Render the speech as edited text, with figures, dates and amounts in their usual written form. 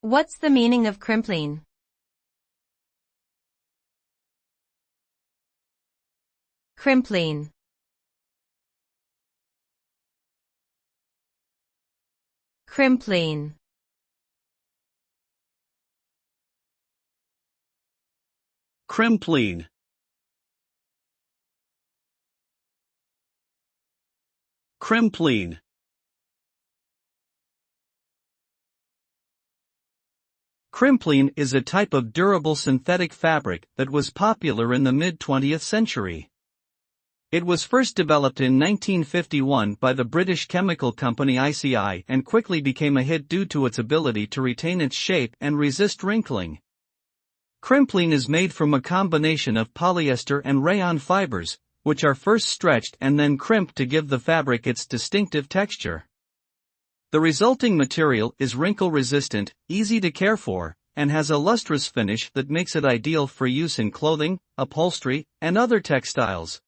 What's the meaning of Crimplene? Crimplene. Crimplene. Crimplene. Crimplene. Crimplene is a type of durable synthetic fabric that was popular in the mid-20th century. It was first developed in 1951 by the British chemical company ICI and quickly became a hit due to its ability to retain its shape and resist wrinkling. Crimplene is made from a combination of polyester and rayon fibers, which are first stretched and then crimped to give the fabric its distinctive texture. The resulting material is wrinkle-resistant, easy to care for, and has a lustrous finish that makes it ideal for use in clothing, upholstery, and other textiles.